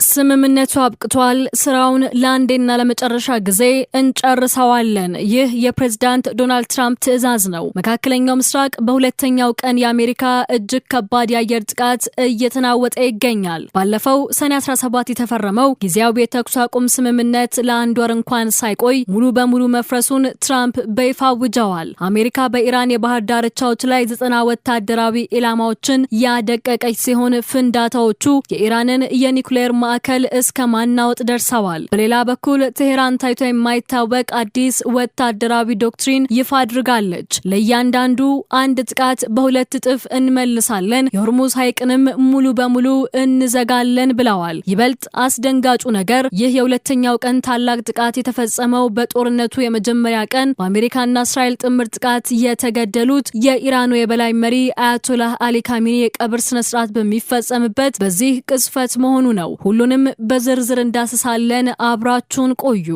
ስምምነቱ አብቅቷል። ስራውን ለአንዴና ለመጨረሻ ጊዜ እንጨርሰዋለን። ይህ የፕሬዝዳንት ዶናልድ ትራምፕ ትዕዛዝ ነው። መካከለኛው ምስራቅ በሁለተኛው ቀን የአሜሪካ እጅግ ከባድ የአየር ጥቃት እየተናወጠ ይገኛል። ባለፈው ሰኔ 17 የተፈረመው ጊዜያዊ የተኩስ አቁም ስምምነት ለአንድ ወር እንኳን ሳይቆይ ሙሉ በሙሉ መፍረሱን ትራምፕ በይፋ አውጀዋል። አሜሪካ በኢራን የባህር ዳርቻዎች ላይ 90 ወታደራዊ ኢላማዎችን ያደቀቀች ሲሆን ፍንዳታዎቹ የኢራንን የኒውክሌር ማዕከል እስከ ማናወጥ ደርሰዋል። በሌላ በኩል ቴሄራን ታይቶ የማይታወቅ አዲስ ወታደራዊ ዶክትሪን ይፋ አድርጋለች። ለእያንዳንዱ አንድ ጥቃት በሁለት እጥፍ እንመልሳለን፣ የሆርሙዝ ሐይቅንም ሙሉ በሙሉ እንዘጋለን ብለዋል። ይበልጥ አስደንጋጩ ነገር ይህ የሁለተኛው ቀን ታላቅ ጥቃት የተፈጸመው በጦርነቱ የመጀመሪያ ቀን በአሜሪካና እስራኤል ጥምር ጥቃት የተገደሉት የኢራኑ የበላይ መሪ አያቶላህ አሊ ካሚኒ የቀብር ስነስርዓት በሚፈጸምበት በዚህ ቅጽበት መሆኑ ነው። ሁሉንም በዝርዝር እንዳስሳለን። አብራችሁን ቆዩ።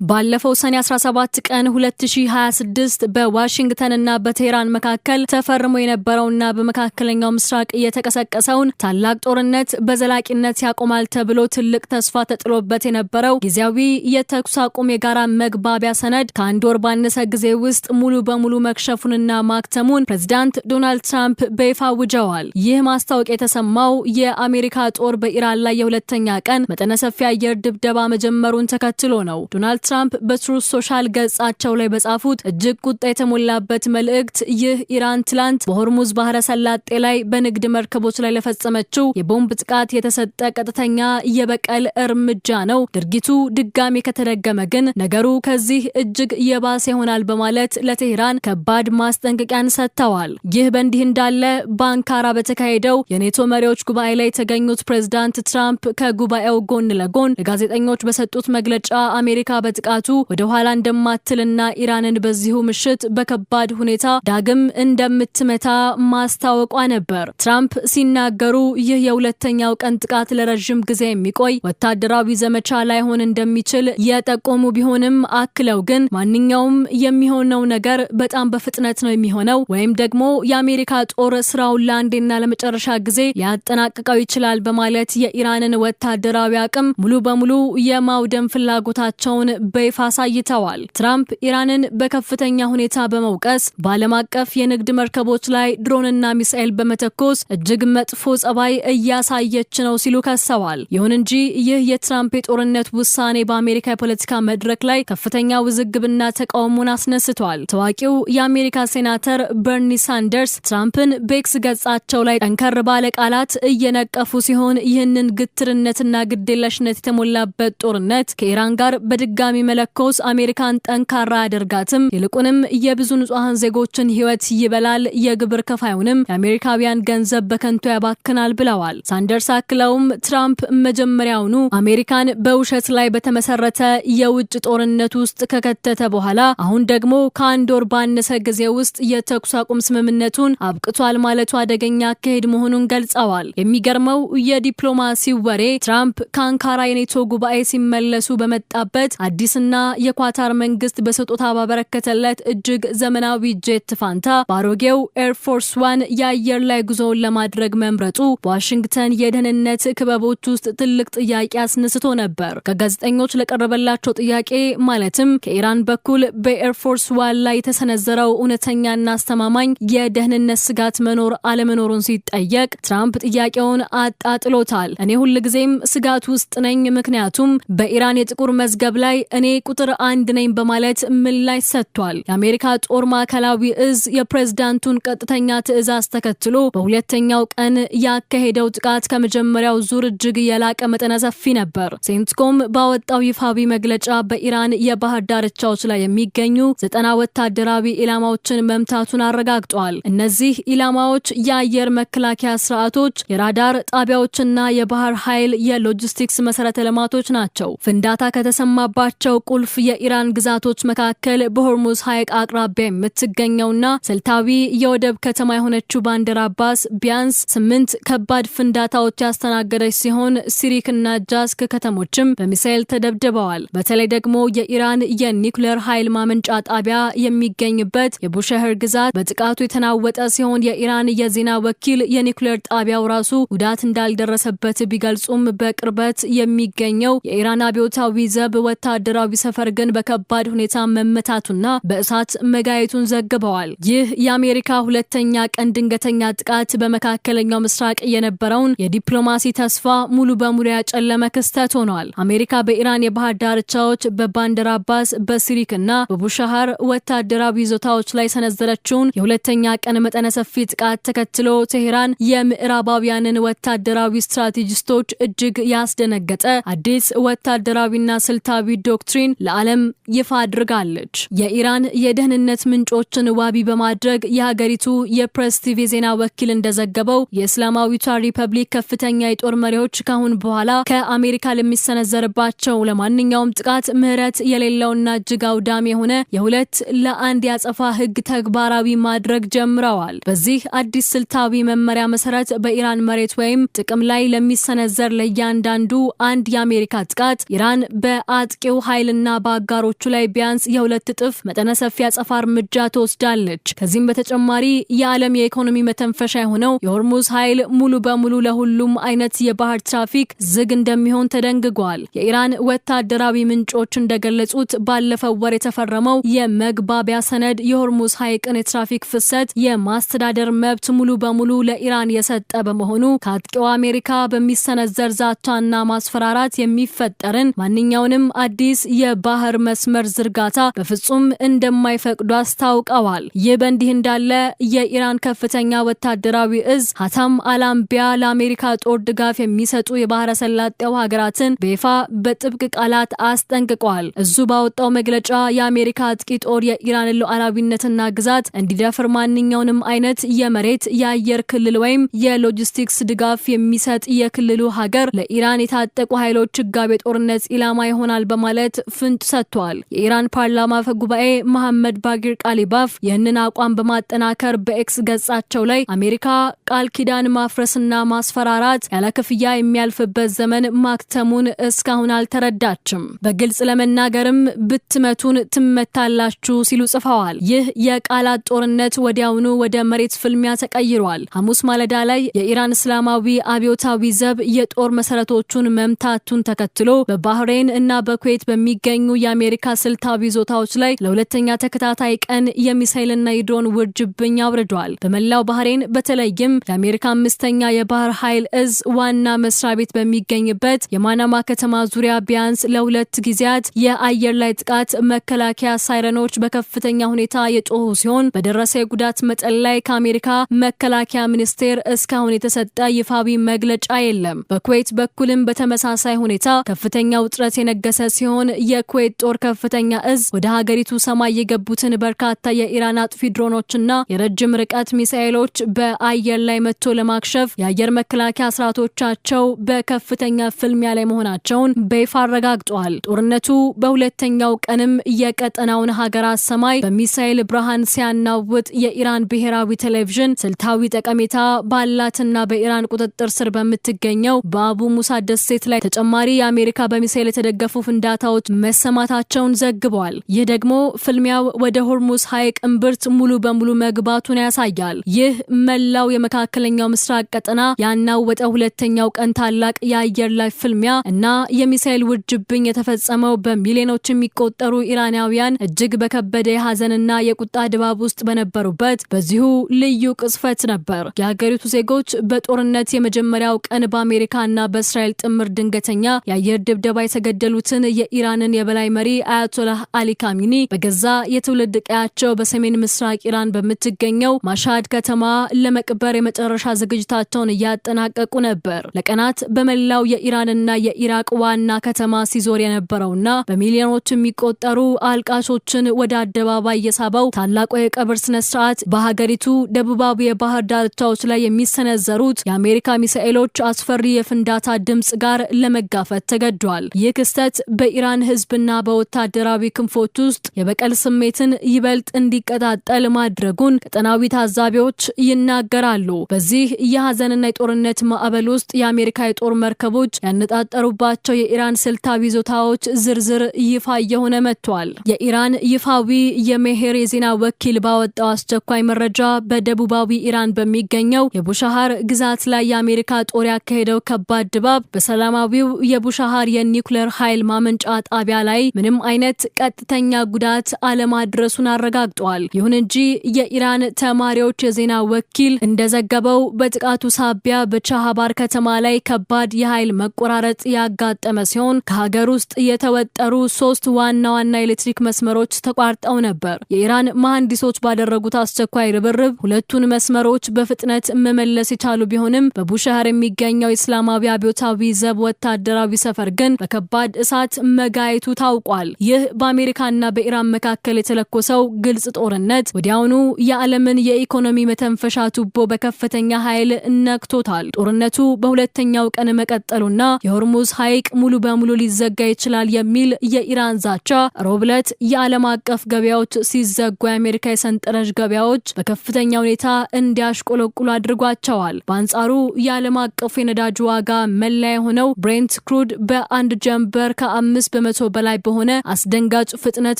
ባለፈው ሰኔ 17 ቀን 2026 በዋሽንግተንና በቴህራን መካከል ተፈርሞ የነበረውና በመካከለኛው ምስራቅ የተቀሰቀሰውን ታላቅ ጦርነት በዘላቂነት ያቆማል ተብሎ ትልቅ ተስፋ ተጥሎበት የነበረው ጊዜያዊ የተኩስ አቁም የጋራ መግባቢያ ሰነድ ከአንድ ወር ባነሰ ጊዜ ውስጥ ሙሉ በሙሉ መክሸፉንና ማክተሙን ፕሬዝዳንት ዶናልድ ትራምፕ በይፋ አውጀዋል። ይህ ማስታወቂያ የተሰማው የአሜሪካ ጦር በኢራን ላይ የሁለተኛ ቀን መጠነ ሰፊ አየር ድብደባ መጀመሩን ተከትሎ ነው። ዶናልድ ትራምፕ በትሩዝ ሶሻል ገጻቸው ላይ በጻፉት እጅግ ቁጣ የተሞላበት መልእክት ይህ ኢራን ትላንት በሆርሙዝ ባህረ ሰላጤ ላይ በንግድ መርከቦች ላይ ለፈጸመችው የቦምብ ጥቃት የተሰጠ ቀጥተኛ የበቀል እርምጃ ነው። ድርጊቱ ድጋሚ ከተደገመ ግን ነገሩ ከዚህ እጅግ የባሰ ይሆናል በማለት ለቴህራን ከባድ ማስጠንቀቂያን ሰጥተዋል። ይህ በእንዲህ እንዳለ በአንካራ በተካሄደው የኔቶ መሪዎች ጉባኤ ላይ የተገኙት ፕሬዝዳንት ትራምፕ ከጉባኤው ጎን ለጎን ለጋዜጠኞች በሰጡት መግለጫ አሜሪካ ጥቃቱ ወደ ኋላ እንደማትልና ኢራንን በዚሁ ምሽት በከባድ ሁኔታ ዳግም እንደምትመታ ማስታወቋ ነበር። ትራምፕ ሲናገሩ ይህ የሁለተኛው ቀን ጥቃት ለረጅም ጊዜ የሚቆይ ወታደራዊ ዘመቻ ላይሆን እንደሚችል የጠቆሙ ቢሆንም አክለው ግን ማንኛውም የሚሆነው ነገር በጣም በፍጥነት ነው የሚሆነው ወይም ደግሞ የአሜሪካ ጦር ስራውን ለአንዴና ለመጨረሻ ጊዜ ሊያጠናቅቀው ይችላል በማለት የኢራንን ወታደራዊ አቅም ሙሉ በሙሉ የማውደም ፍላጎታቸውን በይፋ አሳይተዋል። ትራምፕ ኢራንን በከፍተኛ ሁኔታ በመውቀስ በዓለም አቀፍ የንግድ መርከቦች ላይ ድሮንና ሚሳኤል በመተኮስ እጅግ መጥፎ ጸባይ እያሳየች ነው ሲሉ ከሰዋል። ይሁን እንጂ ይህ የትራምፕ የጦርነት ውሳኔ በአሜሪካ የፖለቲካ መድረክ ላይ ከፍተኛ ውዝግብና ተቃውሞን አስነስቷል። ታዋቂው የአሜሪካ ሴናተር በርኒ ሳንደርስ ትራምፕን በኤክስ ገጻቸው ላይ ጠንከር ባለ ቃላት እየነቀፉ ሲሆን ይህንን ግትርነትና ግዴለሽነት የተሞላበት ጦርነት ከኢራን ጋር በድጋሚ መለኮስ አሜሪካን ጠንካራ ያደርጋትም፣ ይልቁንም የብዙ ንጹሃን ዜጎችን ህይወት ይበላል፣ የግብር ከፋዩንም የአሜሪካውያን ገንዘብ በከንቱ ያባክናል ብለዋል። ሳንደርስ አክለውም ትራምፕ መጀመሪያውኑ አሜሪካን በውሸት ላይ በተመሰረተ የውጭ ጦርነት ውስጥ ከከተተ በኋላ አሁን ደግሞ ከአንድ ወር ባነሰ ጊዜ ውስጥ የተኩስ አቁም ስምምነቱን አብቅቷል ማለቱ አደገኛ አካሄድ መሆኑን ገልጸዋል። የሚገርመው የዲፕሎማሲው ወሬ ትራምፕ ከአንካራ የኔቶ ጉባኤ ሲመለሱ በመጣበት አዲስና የኳታር መንግስት በስጦታ ባበረከተለት እጅግ ዘመናዊ ጄት ፋንታ ባሮጌው ኤርፎርስ ዋን የአየር ላይ ጉዞውን ለማድረግ መምረጡ በዋሽንግተን የደህንነት ክበቦች ውስጥ ትልቅ ጥያቄ አስነስቶ ነበር። ከጋዜጠኞች ለቀረበላቸው ጥያቄ ማለትም ከኢራን በኩል በኤርፎርስ ዋን ላይ የተሰነዘረው እውነተኛና አስተማማኝ የደህንነት ስጋት መኖር አለመኖሩን ሲጠየቅ ትራምፕ ጥያቄውን አጣጥሎታል። እኔ ሁልጊዜም ስጋት ውስጥ ነኝ፣ ምክንያቱም በኢራን የጥቁር መዝገብ ላይ እኔ ቁጥር 1 ነኝ በማለት ምላሽ ሰጥቷል። የአሜሪካ ጦር ማዕከላዊ እዝ የፕሬዝዳንቱን ቀጥተኛ ትዕዛዝ ተከትሎ በሁለተኛው ቀን ያካሄደው ጥቃት ከመጀመሪያው ዙር እጅግ የላቀ መጠነ ሰፊ ነበር። ሴንትኮም ባወጣው ይፋዊ መግለጫ በኢራን የባህር ዳርቻዎች ላይ የሚገኙ 90 ወታደራዊ ኢላማዎችን መምታቱን አረጋግጧል። እነዚህ ኢላማዎች የአየር መከላከያ ስርዓቶች፣ የራዳር ጣቢያዎችና የባህር ኃይል የሎጂስቲክስ መሰረተ ልማቶች ናቸው። ፍንዳታ ከተሰማባቸው ካላቸው ቁልፍ የኢራን ግዛቶች መካከል በሆርሙዝ ሐይቅ አቅራቢያ የምትገኘውና ስልታዊ የወደብ ከተማ የሆነችው ባንደር አባስ ቢያንስ 8 ከባድ ፍንዳታዎች ያስተናገደች ሲሆን ሲሪክና ጃስክ ከተሞችም በሚሳኤል ተደብድበዋል። በተለይ ደግሞ የኢራን የኒውክሌር ኃይል ማመንጫ ጣቢያ የሚገኝበት የቡሸህር ግዛት በጥቃቱ የተናወጠ ሲሆን የኢራን የዜና ወኪል የኒውክሌር ጣቢያው ራሱ ጉዳት እንዳልደረሰበት ቢገልጹም በቅርበት የሚገኘው የኢራን አብዮታዊ ዘብ ወታደራዊ ሰፈር ግን በከባድ ሁኔታ መመታቱና በእሳት መጋየቱን ዘግበዋል። ይህ የአሜሪካ ሁለተኛ ቀን ድንገተኛ ጥቃት በመካከለኛው ምስራቅ የነበረውን የዲፕሎማሲ ተስፋ ሙሉ በሙሉ ያጨለመ ክስተት ሆኗል። አሜሪካ በኢራን የባህር ዳርቻዎች በባንደር አባስ በሲሪክና በቡሻሃር ወታደራዊ ይዞታዎች ላይ ሰነዘረችውን የሁለተኛ ቀን መጠነ ሰፊ ጥቃት ተከትሎ ቴሄራን የምዕራባውያንን ወታደራዊ ስትራቴጂስቶች እጅግ ያስደነገጠ አዲስ ወታደራዊና ስልታዊ ዶክትሪን ለዓለም ይፋ አድርጋለች። የኢራን የደህንነት ምንጮችን ዋቢ በማድረግ የሀገሪቱ የፕሬስ ቲቪ ዜና ወኪል እንደዘገበው የእስላማዊቷ ሪፐብሊክ ከፍተኛ የጦር መሪዎች ካሁን በኋላ ከአሜሪካ ለሚሰነዘርባቸው ለማንኛውም ጥቃት ምህረት የሌለውና እጅግ አውዳሚ የሆነ የ2-ለ-1 ያጸፋ ህግ ተግባራዊ ማድረግ ጀምረዋል። በዚህ አዲስ ስልታዊ መመሪያ መሰረት በኢራን መሬት ወይም ጥቅም ላይ ለሚሰነዘር ለእያንዳንዱ አንድ የአሜሪካ ጥቃት ኢራን በአጥቂው ኃይልና በአጋሮቹ ላይ ቢያንስ የ2 እጥፍ መጠነ ሰፊ ያጸፋ እርምጃ ትወስዳለች። ከዚህም በተጨማሪ የዓለም የኢኮኖሚ መተንፈሻ የሆነው የሆርሙዝ ኃይል ሙሉ በሙሉ ለሁሉም አይነት የባህር ትራፊክ ዝግ እንደሚሆን ተደንግጓል። የኢራን ወታደራዊ ምንጮች እንደገለጹት ባለፈው ወር የተፈረመው የመግባቢያ ሰነድ የሆርሙዝ ሐይቅን የትራፊክ ፍሰት የማስተዳደር መብት ሙሉ በሙሉ ለኢራን የሰጠ በመሆኑ ከአጥቂው አሜሪካ በሚሰነዘር ዛቻና ማስፈራራት የሚፈጠርን ማንኛውንም አዲስ የባህር መስመር ዝርጋታ በፍጹም እንደማይፈቅዱ አስታውቀዋል። ይህ በእንዲህ እንዳለ የኢራን ከፍተኛ ወታደራዊ እዝ ሀታም አልአንቢያ ለአሜሪካ ጦር ድጋፍ የሚሰጡ የባህረ ሰላጤው ሀገራትን በይፋ በጥብቅ ቃላት አስጠንቅቋል። እዙ ባወጣው መግለጫ የአሜሪካ አጥቂ ጦር የኢራን ሉዓላዊነትና ግዛት እንዲደፍር ማንኛውንም አይነት የመሬት የአየር ክልል ወይም የሎጂስቲክስ ድጋፍ የሚሰጥ የክልሉ ሀገር ለኢራን የታጠቁ ኃይሎች ህጋዊ ጦርነት ኢላማ ይሆናል በማለት ፍንጭ ሰጥቷል። የኢራን ፓርላማ አፈ ጉባኤ መሐመድ ባጊር ቃሊባፍ ይህንን አቋም በማጠናከር በኤክስ ገጻቸው ላይ አሜሪካ ቃል ኪዳን ማፍረስና ማስፈራራት ያለ ክፍያ የሚያልፍበት ዘመን ማክተሙን እስካሁን አልተረዳችም። በግልጽ ለመናገርም ብትመቱን ትመታላችሁ ሲሉ ጽፈዋል። ይህ የቃላት ጦርነት ወዲያውኑ ወደ መሬት ፍልሚያ ተቀይሯል። ሐሙስ ማለዳ ላይ የኢራን እስላማዊ አብዮታዊ ዘብ የጦር መሰረቶቹን መምታቱን ተከትሎ በባህሬን እና በኩዌት በሚገኙ የአሜሪካ ስልታዊ ይዞታዎች ላይ ለሁለተኛ ተከታታይ ቀን የሚሳኤልና የድሮን ውርጅብኝ አውርዷል። በመላው ባህሬን በተለይም የአሜሪካ 5ኛ የባህር ኃይል እዝ ዋና መስሪያ ቤት በሚገኝበት የማናማ ከተማ ዙሪያ ቢያንስ ለ2 ጊዜያት የአየር ላይ ጥቃት መከላከያ ሳይረኖች በከፍተኛ ሁኔታ የጮሁ ሲሆን በደረሰ የጉዳት መጠን ላይ ከአሜሪካ መከላከያ ሚኒስቴር እስካሁን የተሰጠ ይፋዊ መግለጫ የለም። በኩዌት በኩልም በተመሳሳይ ሁኔታ ከፍተኛ ውጥረት የነገሰ ሲሆን የኩዌት ጦር ከፍተኛ እዝ ወደ ሀገሪቱ ሰማይ የገቡትን በርካታ የኢራን አጥፊ ድሮኖችና የረጅም ርቀት ሚሳኤሎች በአየር ላይ መጥቶ ለማክሸፍ የአየር መከላከያ ስርዓቶቻቸው በከፍተኛ ፍልሚያ ላይ መሆናቸውን በይፋ አረጋግጧል። ጦርነቱ በሁለተኛው ቀንም የቀጠናውን ሀገራት ሰማይ በሚሳኤል ብርሃን ሲያናውጥ የኢራን ብሔራዊ ቴሌቪዥን ስልታዊ ጠቀሜታ ባላትና በኢራን ቁጥጥር ስር በምትገኘው በአቡ ሙሳ ደሴት ላይ ተጨማሪ የአሜሪካ በሚሳኤል የተደገፉ ፍንዳታዎች መሰማታቸውን ዘግቧል። ይህ ደግሞ ፍልሚያው ወደ ሆርሙዝ ሐይቅ እምብርት ሙሉ በሙሉ መግባቱን ያሳያል። ይህ መላው የመካከለኛው ምስራቅ ቀጠና ያናወጠ ሁለተኛው ቀን ታላቅ የአየር ላይ ፍልሚያ እና የሚሳኤል ውርጅብኝ የተፈጸመው በሚሊዮኖች የሚቆጠሩ ኢራናውያን እጅግ በከበደ የሐዘንና የቁጣ ድባብ ውስጥ በነበሩበት በዚሁ ልዩ ቅጽበት ነበር። የሀገሪቱ ዜጎች በጦርነት የመጀመሪያው ቀን በአሜሪካና በእስራኤል ጥምር ድንገተኛ የአየር ድብደባ የተገደሉትን የኢራንን የበላይ መሪ አያቶላህ አሊ ካሚኒ በገዛ የትውልድ ቀያቸው በሰሜን ምስራቅ ኢራን በምትገኘው ማሻድ ከተማ ለመቅበር የመጨረሻ ዝግጅታቸውን እያጠናቀቁ ነበር። ለቀናት በመላው የኢራንና የኢራቅ ዋና ከተማ ሲዞር የነበረውና በሚሊዮኖች የሚቆጠሩ አልቃሾችን ወደ አደባባይ የሳበው ታላቁ የቀብር ስነ ስርዓት በሀገሪቱ ደቡባዊ የባህር ዳርቻዎች ላይ የሚሰነዘሩት የአሜሪካ ሚሳኤሎች አስፈሪ የፍንዳታ ድምጽ ጋር ለመጋፈጥ ተገዷል። ይህ ክስተት በኢራን በኢራን ህዝብና በወታደራዊ ክንፎች ውስጥ የበቀል ስሜትን ይበልጥ እንዲቀጣጠል ማድረጉን ቀጠናዊ ታዛቢዎች ይናገራሉ። በዚህ የሐዘንና የጦርነት ማዕበል ውስጥ የአሜሪካ የጦር መርከቦች ያነጣጠሩባቸው የኢራን ስልታዊ ይዞታዎች ዝርዝር ይፋ እየሆነ መጥቷል። የኢራን ይፋዊ የሜሄር የዜና ወኪል ባወጣው አስቸኳይ መረጃ በደቡባዊ ኢራን በሚገኘው የቡሻሃር ግዛት ላይ የአሜሪካ ጦር ያካሄደው ከባድ ድባብ በሰላማዊው የቡሻሃር የኒውክሌር ኃይል ማመንጫ ጣቢያ ላይ ምንም አይነት ቀጥተኛ ጉዳት አለማድረሱን አረጋግጧል። ይሁን እንጂ የኢራን ተማሪዎች የዜና ወኪል እንደዘገበው በጥቃቱ ሳቢያ በቻሃባር ከተማ ላይ ከባድ የኃይል መቆራረጥ ያጋጠመ ሲሆን ከሀገር ውስጥ የተወጠሩ 3 ዋና ዋና ኤሌክትሪክ መስመሮች ተቋርጠው ነበር። የኢራን መሐንዲሶች ባደረጉት አስቸኳይ ርብርብ ሁለቱን መስመሮች በፍጥነት መመለስ የቻሉ ቢሆንም በቡሻሃር የሚገኘው እስላማዊ አብዮታዊ ዘብ ወታደራዊ ሰፈር ግን በከባድ እሳት መጋየቱ ታውቋል። ይህ በአሜሪካና በኢራን መካከል የተለኮሰው ግልጽ ጦርነት ወዲያውኑ የዓለምን የኢኮኖሚ መተንፈሻ ቱቦ በከፍተኛ ኃይል ነክቶታል። ጦርነቱ በሁለተኛው ቀን መቀጠሉና የሆርሙዝ ሐይቅ ሙሉ በሙሉ ሊዘጋ ይችላል የሚል የኢራን ዛቻ ሮብ ዕለት የዓለም አቀፍ ገበያዎች ሲዘጉ የአሜሪካ የሰንጠረዥ ገበያዎች በከፍተኛ ሁኔታ እንዲያሽቆለቁሉ አድርጓቸዋል። በአንጻሩ የዓለም አቀፉ የነዳጅ ዋጋ መለያ የሆነው ብሬንት ክሩድ በአንድ ጀንበር ከ5 በመቶ በላይ በሆነ አስደንጋጭ ፍጥነት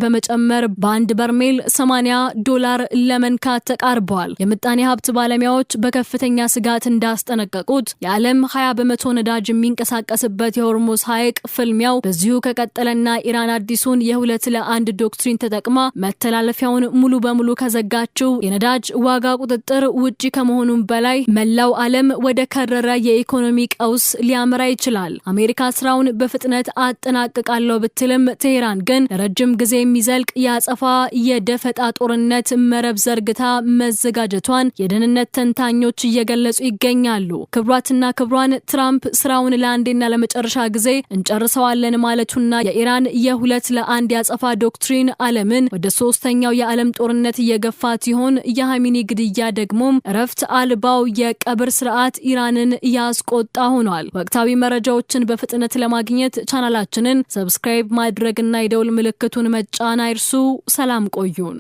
በመጨመር በአንድ በርሜል $80 ለመንካት ተቃርበዋል። የምጣኔ ሀብት ባለሙያዎች በከፍተኛ ስጋት እንዳስጠነቀቁት የዓለም 20 በመቶ ነዳጅ የሚንቀሳቀስበት የሆርሙዝ ሐይቅ ፍልሚያው በዚሁ ከቀጠለና ኢራን አዲሱን የ2-ለ-1 ዶክትሪን ተጠቅማ መተላለፊያውን ሙሉ በሙሉ ከዘጋችው የነዳጅ ዋጋ ቁጥጥር ውጪ ከመሆኑም በላይ መላው ዓለም ወደ ከረረ የኢኮኖሚ ቀውስ ሊያመራ ይችላል። አሜሪካ ስራውን በፍጥነት አጠናቅቃለሁ ብትልም ቴህራን ግን ለረጅም ጊዜ የሚዘልቅ የአጸፋ የደፈጣ ጦርነት መረብ ዘርግታ መዘጋጀቷን የደህንነት ተንታኞች እየገለጹ ይገኛሉ። ክብሯትና ክብሯን ትራምፕ ስራውን ለአንዴና ለመጨረሻ ጊዜ እንጨርሰዋለን ማለቱና የኢራን የ2-ለ-1 ያጸፋ ዶክትሪን ዓለምን ወደ 3ኛው የዓለም ጦርነት እየገፋት ሲሆን የሃሚኒ ግድያ ደግሞም እረፍት አልባው የቀብር ስርዓት ኢራንን ያስቆጣ ሆኗል። ወቅታዊ መረጃዎችን በፍጥነት ለማግኘት ቻናላችንን ሰብስክራይብ ማድረግና የደውል ምልክቱን መጫን አይርሱ። ሰላም ቆዩን።